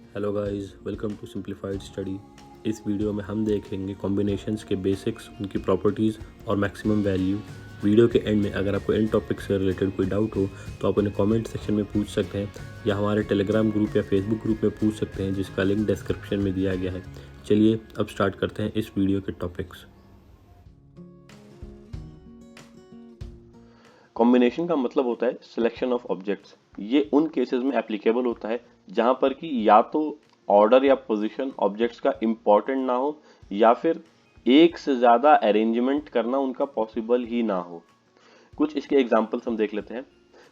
Hello guys, welcome to Simplified Study. इस video में हम देखेंगे कॉम्बिनेशंस के बेसिक्स, उनकी प्रॉपर्टीज़ और मैक्सिमम वैल्यू। वीडियो के एंड में अगर आपको इन टॉपिक से रिलेटेड कोई डाउट हो तो आप उन्हें कमेंट सेक्शन में पूछ सकते हैं या हमारे टेलीग्राम ग्रुप या फेसबुक ग्रुप में पूछ सकते हैं, जिसका लिंक डिस्क्रिप्शन में दिया गया है। चलिए अब स्टार्ट करते हैं इस वीडियो के टॉपिक्स। कॉम्बिनेशन का मतलब होता है सिलेक्शन ऑफ ऑब्जेक्ट्स। ये उन केसेस में एप्लीकेबल होता है जहां पर कि या तो ऑर्डर या पोजीशन ऑब्जेक्ट्स का इम्पोर्टेंट ना हो या फिर एक से ज़्यादा अरेंजमेंट करना उनका पॉसिबल ही ना हो। कुछ इसके एग्जांपल्स हम देख लेते हैं।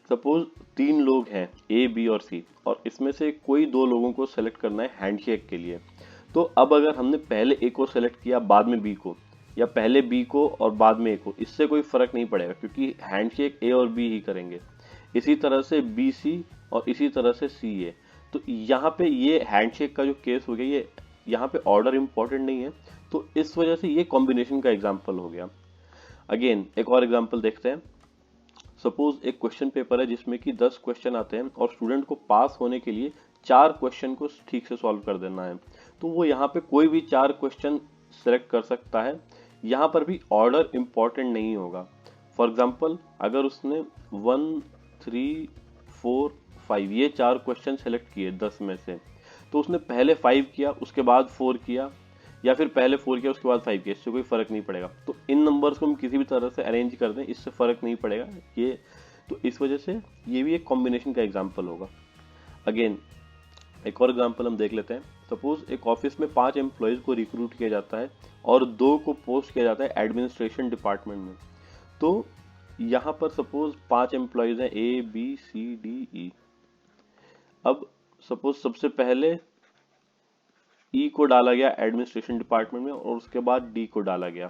सपोज 3 लोग हैं, ए बी और सी, और इसमें से कोई 2 लोगों को सेलेक्ट करना है हैंडशेक के लिए। तो अब अगर हमने पहले ए को सेलेक्ट किया बाद में बी को, या पहले बी को और बाद में ए को, इससे कोई फर्क नहीं पड़ेगा क्योंकि हैंडशेक ए और बी ही करेंगे। इसी तरह से बी सी और इसी तरह से सी ए। तो यहाँ पे ये हैंडशेक का जो केस हो गया, ये यहाँ पे ऑर्डर इंपॉर्टेंट नहीं है, तो इस वजह से ये कॉम्बिनेशन का एग्जाम्पल हो गया। अगेन एक और एग्जाम्पल देखते हैं। सपोज एक क्वेश्चन पेपर है जिसमें कि 10 क्वेश्चन आते हैं और स्टूडेंट को पास होने के लिए 4 क्वेश्चन को ठीक से सॉल्व कर देना है। तो वो यहाँ पे कोई भी 4 क्वेश्चन सेलेक्ट कर सकता है। यहाँ पर भी ऑर्डर इंपॉर्टेंट नहीं होगा। फॉर एग्जाम्पल अगर उसने 1, 3, 4, 5 ये 4 क्वेश्चन सेलेक्ट किए 10 में से, तो उसने पहले 5 किया, उसके बाद 4 किया, या फिर पहले 4 किया उसके बाद 5 किया, इससे कोई फर्क नहीं पड़ेगा। तो इन नंबर्स को हम किसी भी तरह से अरेंज कर दें, इससे फर्क नहीं पड़ेगा ये। तो इस वजह से ये भी एक कॉम्बिनेशन का एग्जाम्पल होगा। अगेन एक और एग्जाम्पल हम देख लेते हैं। सपोज एक ऑफिस में 5 एम्प्लॉयज को रिक्रूट किया जाता है और 2 को पोस्ट किया जाता है एडमिनिस्ट्रेशन डिपार्टमेंट में। तो यहाँ पर सपोज 5 एम्प्लॉयज हैं, A B C D E. अब सपोज सबसे पहले ई को डाला गया एडमिनिस्ट्रेशन डिपार्टमेंट में और उसके बाद डी को डाला गया,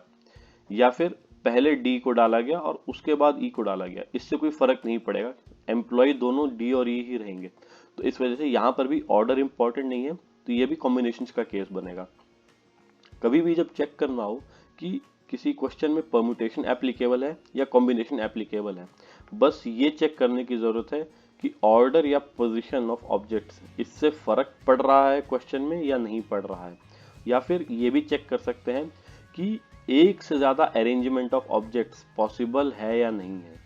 या फिर पहले डी को डाला गया और उसके बाद ई को डाला गया, इससे कोई फर्क नहीं पड़ेगा। एम्प्लॉय दोनों डी और ई ही रहेंगे। तो इस वजह से यहाँ पर भी ऑर्डर इंपॉर्टेंट नहीं है, तो ये भी कॉम्बिनेशन का केस बनेगा। कभी भी जब चेक करना हो कि किसी क्वेश्चन में परम्यूटेशन एप्लीकेबल है या कॉम्बिनेशन एप्लीकेबल है, बस ये चेक करने की जरूरत है कि ऑर्डर या पोजीशन ऑफ ऑब्जेक्ट्स, इससे फर्क पड़ रहा है क्वेश्चन में या नहीं पड़ रहा है। या फिर ये भी चेक कर सकते हैं कि एक से ज्यादा अरेंजमेंट ऑफ ऑब्जेक्ट्स पॉसिबल है या नहीं है।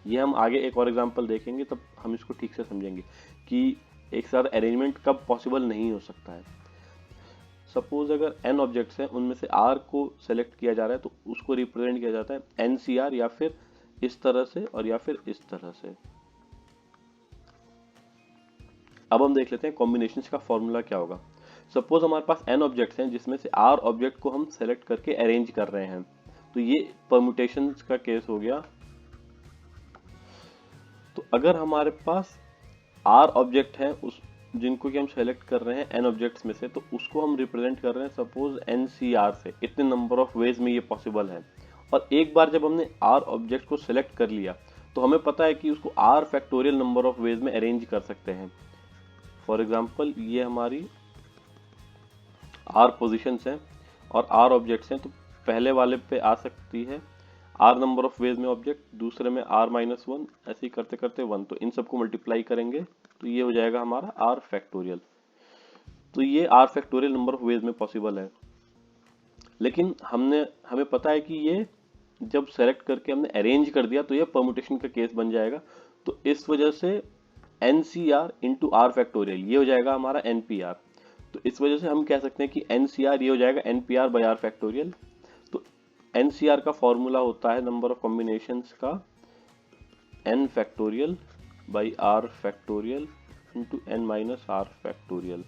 ये हम आगे एक और एग्जांपल देखेंगे, तब हम इसको ठीक से समझेंगे कि एक साथ अरेंजमेंट कब पॉसिबल नहीं हो सकता है। सपोज अगर n ऑब्जेक्ट्स हैं, उनमें से r को सेलेक्ट किया जा रहा है, तो उसको रिप्रेजेंट किया जाता है NCR, या फिर इस तरह से और या फिर इस तरह से। अब हम देख लेते हैं कॉम्बिनेशंस का फॉर्मूला क्या होगा। सपोज हमारे पास n ऑब्जेक्ट्स हैं जिसमें से r ऑब्जेक्ट को हम सेलेक्ट करके अरेंज कर रहे हैं, तो ये परम्यूटेशंस का केस हो गया। तो अगर हमारे पास r ऑब्जेक्ट है उस जिनको कि हम सेलेक्ट कर रहे हैं n ऑब्जेक्ट्स में से, तो उसको हम रिप्रेजेंट कर रहे हैं सपोज NCR से। इतने नंबर ऑफ वेज में ये पॉसिबल है। और एक बार जब हमने r ऑब्जेक्ट को सेलेक्ट कर लिया तो हमें पता है कि उसको r factorial number of veg में अरेंज कर सकते हैं। फॉर एग्जाम्पल ये हमारी r पोजिशंस हैं और r ऑब्जेक्ट्स हैं, तो पहले वाले पे आ सकती है r नंबर ऑफ वेज में ऑब्जेक्ट, दूसरे में r-1, ऐसे ही करते करते 1। तो इन सबको मल्टीप्लाई करेंगे तो ये हो जाएगा हमारा r फैक्टोरियल। तो ये r factorial number of veg में पॉसिबल है। लेकिन हमें पता है कि ये जब सेलेक्ट करके हमने अरेंज कर दिया तो ये परम्यूटेशन का केस बन जाएगा। तो इस वजह से NCR इंटू r फैक्टोरियल ये हो जाएगा हमारा NPR। तो इस वजह से हम कह सकते हैं कि NCR ये हो जाएगा NPR बाई r फैक्टोरियल। तो NCR का फॉर्मूला होता है नंबर ऑफ कॉम्बिनेशंस का n factorial by r factorial into n minus r factorial.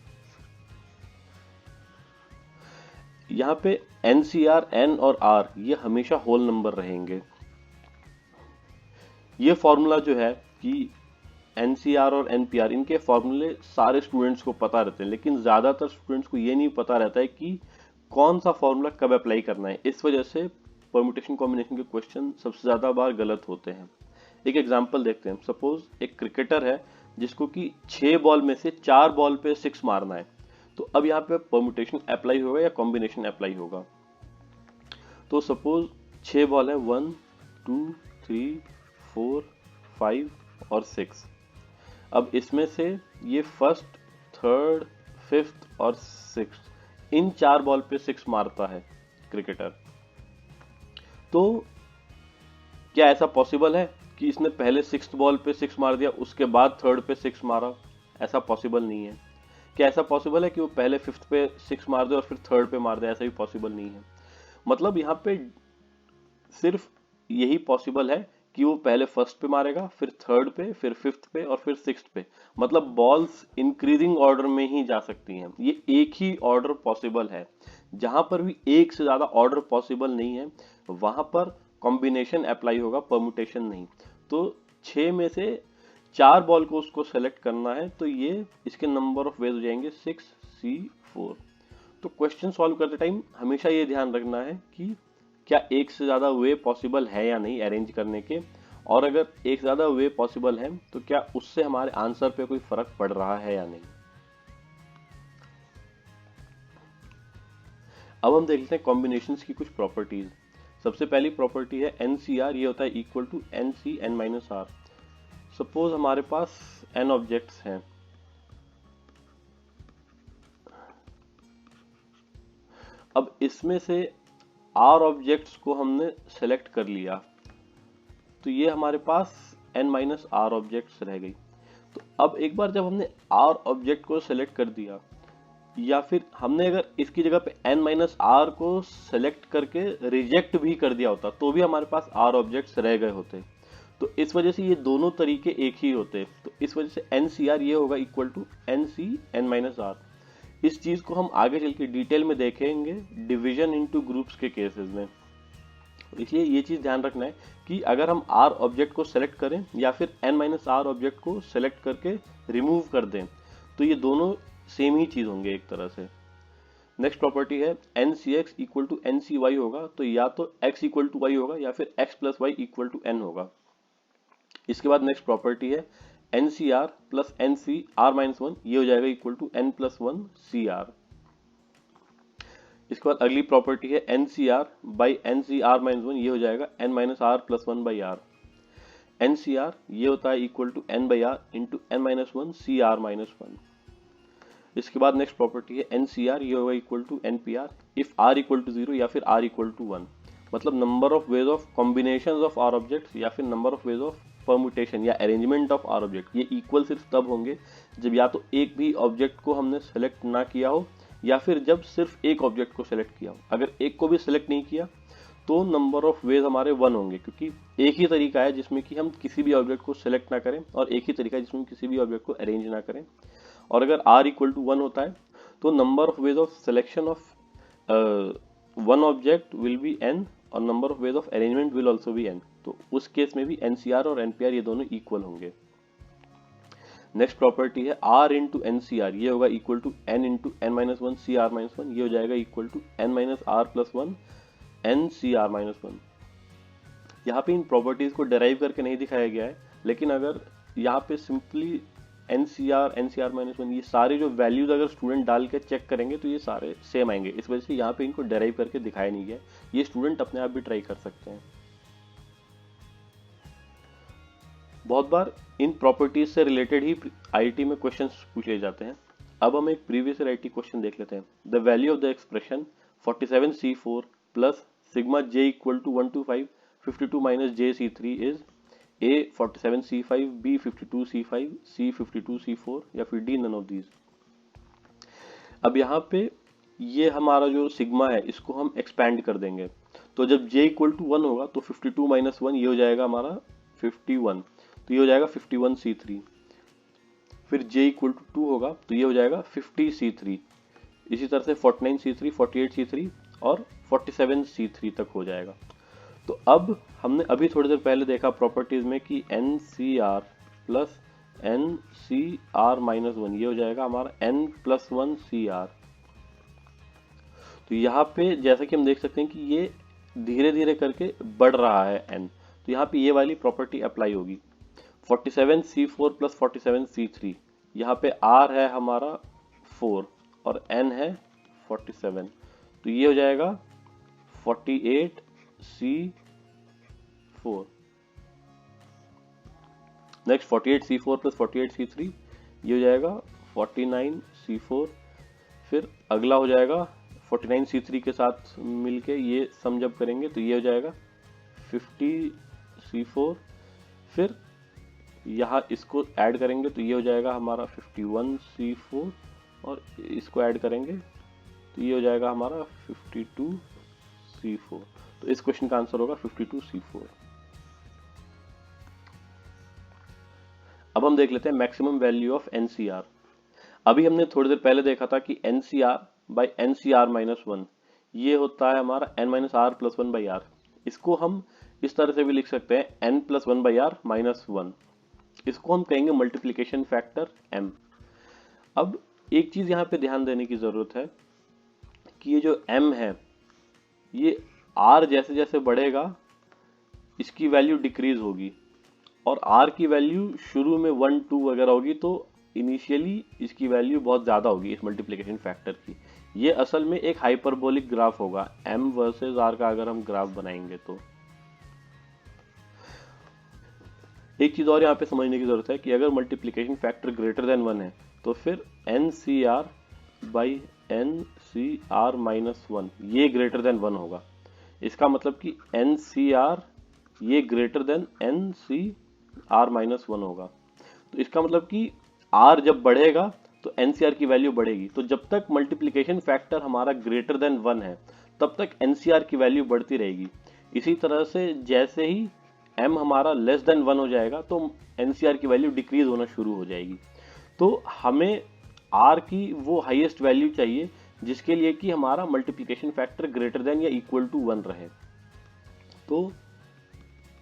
यहाँ पे NCR, n और r ये हमेशा होल नंबर रहेंगे। ये फॉर्मूला जो है कि NCR और NPR, इनके फॉर्मूले सारे स्टूडेंट्स को पता रहते हैं, लेकिन ज्यादातर स्टूडेंट्स को ये नहीं पता रहता है कि कौन सा फॉर्मूला कब अप्लाई करना है। इस वजह से परम्यूटेशन कॉम्बिनेशन के क्वेश्चन सबसे ज्यादा बार गलत होते हैं। एक एग्जांपल देखते हैं। सपोज एक क्रिकेटर है जिसको कि 6 बॉल में से 4 बॉल पे 6 मारना है। तो अब यहाँ पे परम्यूटेशन अप्लाई होगा या कॉम्बिनेशन अप्लाई होगा। तो सपोज 6 बॉल है, 1, 2, 3, 4, 5 और 6। अब इसमें से ये फर्स्ट, थर्ड, 5th और 6th, इन 4 बॉल पे 6 मारता है क्रिकेटर, तो क्या ऐसा पॉसिबल है कि इसने पहले 6th बॉल पे 6 मार दिया उसके बाद 3rd पे 6 मारा? ऐसा पॉसिबल नहीं है। क्या ऐसा पॉसिबल है कि वो पहले 5th पे 6 मार दे और फिर 3rd पे मार दे? ऐसा भी पॉसिबल नहीं है। मतलब यहाँ पे सिर्फ यही पॉसिबल है कि वो पहले 1st पे मारेगा, फिर 3rd पे, फिर 5th पे और फिर 6th पे। मतलब बॉल्स इंक्रीजिंग ऑर्डर में ही जा सकती हैं। ये एक ही ऑर्डर पॉसिबल है। जहां पर भी एक से ज्यादा ऑर्डर पॉसिबल नहीं है वहां पर कॉम्बिनेशन अप्लाई होगा, परम्यूटेशन नहीं। तो 6 में से 4 बॉल को उसको सेलेक्ट करना है, तो ये इसके नंबर ऑफ वेज हो जाएंगे 6C4। तो क्वेश्चन सॉल्व करते टाइम हमेशा ये ध्यान रखना है कि क्या एक से ज्यादा वे पॉसिबल है या नहीं अरेंज करने के, और अगर एक से ज्यादा वे पॉसिबल है तो क्या उससे हमारे आंसर पे कोई फर्क पड़ रहा है या नहीं। अब हम देख लेते हैं कॉम्बिनेशंस की कुछ प्रॉपर्टीज। सबसे पहली प्रॉपर्टी है NCR, ये होता है इक्वल टू NC(n-r). सपोज हमारे पास n ऑब्जेक्ट्स हैं, अब इसमें से r ऑब्जेक्ट्स को हमने सेलेक्ट कर लिया, तो ये हमारे पास n-r ऑब्जेक्ट्स रह गई। तो अब एक बार जब हमने r ऑब्जेक्ट को सेलेक्ट कर दिया, या फिर हमने अगर इसकी जगह पे n-r को सेलेक्ट करके रिजेक्ट भी कर दिया होता तो भी हमारे पास r ऑब्जेक्ट्स रह गए होते। तो इस वजह से ये दोनों तरीके एक ही होते। तो इस वजह से NCR ये होगा इक्वल टू NC(n-r). इस चीज को हम आगे चल के डिटेल में देखेंगे डिवीजन इनटू ग्रुप्स के केसेस में। इसलिए ये चीज ध्यान रखना है कि अगर हम R ऑब्जेक्ट को सेलेक्ट करें या फिर n-r ऑब्जेक्ट को सेलेक्ट करके रिमूव कर दें, तो ये दोनों सेम ही चीज होंगे एक तरह से। नेक्स्ट प्रॉपर्टी है NCX इक्वल टू NCY होगा, तो या तो x इक्वल टू y होगा या फिर x plus y equal to n होगा। इसके बाद नेक्स्ट प्रॉपर्टी है NCR प्लस NCR-1, ये हो जाएगा इक्वल टू n+1 CR। इसके बाद अगली प्रॉपर्टी है NCR बाई NCR-1, ये हो जाएगा n-r+1/r। NCR ये होता है equal to n/r into n-1 CR-1। इसके बाद नेक्स्ट प्रॉपर्टी है NCR, ये होगा equal to NPR if R equal to 0 या फिर R इक्वल टू 1। मतलब number of ways of combination of R objects या फिर number of ways of permutation या अरेंजमेंट ऑफ R ऑब्जेक्ट, ये इक्वल सिर्फ तब होंगे जब या तो एक भी ऑब्जेक्ट को हमने सेलेक्ट ना किया हो या फिर जब सिर्फ एक ऑब्जेक्ट को सेलेक्ट किया हो। अगर एक को भी सेलेक्ट नहीं किया तो नंबर ऑफ वेज हमारे 1 होंगे, क्योंकि एक ही तरीका है जिसमें कि हम किसी भी ऑब्जेक्ट को सेलेक्ट ना करें और एक ही तरीका है जिसमें किसी भी ऑब्जेक्ट को अरेंज ना करें। और अगर R इक्वल टू 1 होता है तो number of ways of selection of one object will be n और number of ways of arrangement will also be n। तो उस केस में भी NCR और NPR ये दोनों इक्वल होंगे। नेक्स्ट प्रॉपर्टी है R इंटू NCR, ये होगा equal to n into n-1 CR-1, ये हो जाएगा इक्वल टू n-r+1 NCR-1। यहाँ पे इन प्रॉपर्टीज को डेराइव करके नहीं दिखाया गया है, लेकिन अगर यहाँ पे सिंपली NCR NCR-1 ये सारे जो वैल्यूज अगर स्टूडेंट डाल के चेक करेंगे तो ये सारे सेम आएंगे। इस वजह से यहाँ पे इनको डेराइव करके दिखाया नहीं गया। ये स्टूडेंट अपने आप भी ट्राई कर सकते हैं। बहुत बार इन प्रॉपर्टीज से रिलेटेड ही आईआईटी में क्वेश्चंस पूछे जाते हैं। अब हम एक प्रीवियस ईयर आईआईटी क्वेश्चन देख लेते हैं। The value of the expression 47C4 plus sigma j equal to 1 to 5 52 minus JC3 is A 47C5, B 52C5, C 52C4 या फिर D नन ऑफ दीज। अब यहाँ पे ये हमारा जो सिग्मा है इसको हम एक्सपैंड कर देंगे, तो जब j इक्वल टू 1 होगा तो 52 माइनस 1 ये हो जाएगा हमारा 51, तो ये हो जाएगा 51C3। फिर j इक्वल टू 2 होगा तो ये हो जाएगा 50C3। इसी तरह से 49C3, 48C3 और 47C3 तक हो जाएगा। तो अब हमने अभी थोड़ी देर पहले देखा प्रॉपर्टीज में कि NCR प्लस NCR-1 ये हो जाएगा हमारा n+1 CR। तो यहाँ पे जैसा कि हम देख सकते हैं कि ये धीरे धीरे करके बढ़ रहा है n, तो यहाँ पे ये वाली प्रॉपर्टी अप्लाई होगी। 47C4 प्लस 47C3, यहाँ पे R है हमारा 4 और n है 47, तो ये हो जाएगा 48C4। Next 48C4 plus 48C3 ये हो जाएगा 49C4। फिर अगला हो जाएगा 49C3 के साथ मिलके ये सम जब करेंगे तो ये हो जाएगा 50C4। फिर यहाँ इसको ऐड करेंगे तो ये हो जाएगा हमारा 51C4 और इसको ऐड करेंगे तो ये हो जाएगा हमारा 52C4। तो इस क्वेश्चन का आंसर होगा 52C4। अब हम देख लेते हैं मैक्सिमम वैल्यू ऑफ NCR। अभी हमने थोड़ी देर पहले देखा था कि NCR बाई NCR माइनस 1 ये होता है हमारा n minus R plus 1 by R. इसको हम इस तरह से भी लिख सकते हैं n plus 1 by R minus 1। इसको हम कहेंगे मल्टीप्लिकेशन फैक्टर m। अब एक चीज यहाँ पे ध्यान देने की जरूरत है कि ये जो m है ये r जैसे जैसे बढ़ेगा इसकी वैल्यू डिक्रीज होगी और r की वैल्यू शुरू में 1 2 वगैरह होगी तो इनिशियली इसकी वैल्यू बहुत ज़्यादा होगी इस मल्टीप्लिकेशन फैक्टर की। ये असल में एक हाइपरबोलिक ग्राफ होगा m वर्सेस r का अगर हम ग्राफ बनाएंगे तो। एक चीज़ और यहाँ पे समझने की ज़रूरत है कि अगर मल्टीप्लिकेशन फैक्टर ग्रेटर देन 1 है तो फिर NCR बाई NCR माइनस 1 ये ग्रेटर देन 1 होगा। इसका मतलब कि NCR ये ग्रेटर देन NCR माइनस 1 होगा। तो इसका मतलब कि R जब बढ़ेगा तो NCR की वैल्यू बढ़ेगी। तो जब तक मल्टीप्लिकेशन फैक्टर हमारा ग्रेटर देन 1 है तब तक NCR की वैल्यू बढ़ती रहेगी। इसी तरह से जैसे ही m हमारा लेस देन 1 हो जाएगा तो NCR की वैल्यू डिक्रीज होना शुरू हो जाएगी। तो हमें R की वो हाईएस्ट वैल्यू चाहिए जिसके लिए कि हमारा मल्टीप्लिकेशन फैक्टर ग्रेटर देन या इक्वल टू 1 रहे। तो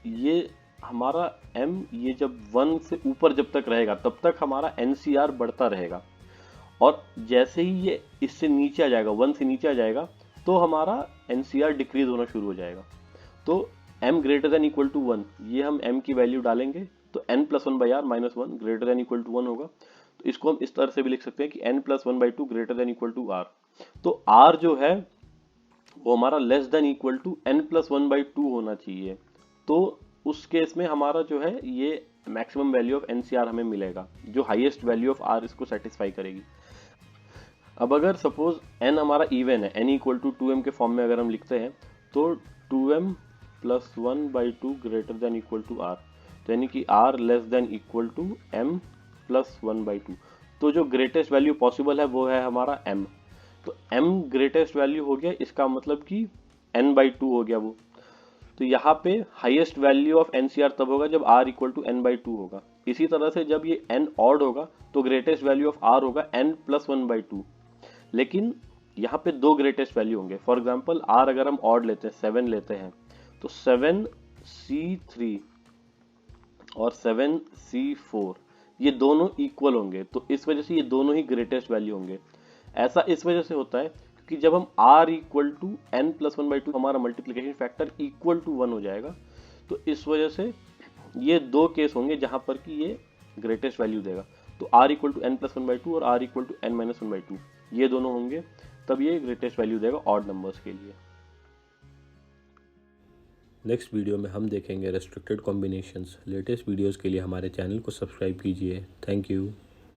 ये हमारा m ये जब 1 से ऊपर जब तक रहेगा तब तक हमारा NCR बढ़ता रहेगा और जैसे ही ये इससे नीचे आ जाएगा 1 से नीचे आ जाएगा तो हमारा NCR डिक्रीज होना शुरू हो जाएगा। तो m greater than equal to 1 ये हम m की वैल्यू डालेंगे तो n plus 1 by R minus 1 greater than equal to 1 होगा। तो इसको हम इस तरह से भी लिख सकते हैं कि n plus 1 by 2 greater than equal to r। तो r जो है वो हमारा less than equal to n plus 1 by 2 होना चाहिए। तो उस केस में हमारा जो है ये मैक्सिमम वैल्यू ऑफ NCR हमें मिलेगा जो हाईएस्ट वैल्यू ऑफ R इसको सेटिस्फाई करेगी। अब अगर सपोज n हमारा इवन है n इक्वल टू 2m के फॉर्म में अगर हम लिखते हैं तो 2m plus 1 by 2 greater than equal to R। तो यानी कि R less than equal to m plus 1 by 2। तो जो ग्रेटेस्ट वैल्यू पॉसिबल है वो है हमारा m। तो m ग्रेटेस्ट वैल्यू हो गया इसका मतलब कि n बाई 2 हो गया वो। तो यहाँ पे हाईएस्ट वैल्यू ऑफ NCR तब होगा जब R equal to n by 2 होगा। इसी तरह से जब ये n ऑड होगा तो ग्रेटेस्ट वैल्यू ऑफ R होगा n प्लस 1 बाई 2। लेकिन यहाँ पे दो ग्रेटेस्ट वैल्यू होंगे। फॉर एग्जाम्पल R अगर हम ऑड लेते हैं 7 लेते हैं तो 7C3 और 7C4 ये दोनों इक्वल होंगे तो इस वजह से ये दोनों ही ग्रेटेस्ट वैल्यू होंगे। ऐसा इस वजह से होता है कि जब हम R equal to n plus 1 by 2 हमारा मल्टीप्लिकेशन फैक्टर इक्वल टू 1 हो जाएगा। तो इस वजह से ये दो केस होंगे जहां पर कि ये ग्रेटेस्ट वैल्यू देगा। तो R equal to n plus 1 by 2 और R equal to n minus 1 by 2 ये दोनों होंगे तब ये ग्रेटेस्ट वैल्यू देगा ऑड नंबर्स के लिए। नेक्स्ट वीडियो में हम देखेंगे रेस्ट्रिक्टेड कॉम्बिनेशंस। लेटेस्ट वीडियोस के लिए हमारे चैनल को सब्सक्राइब कीजिए। Thank you.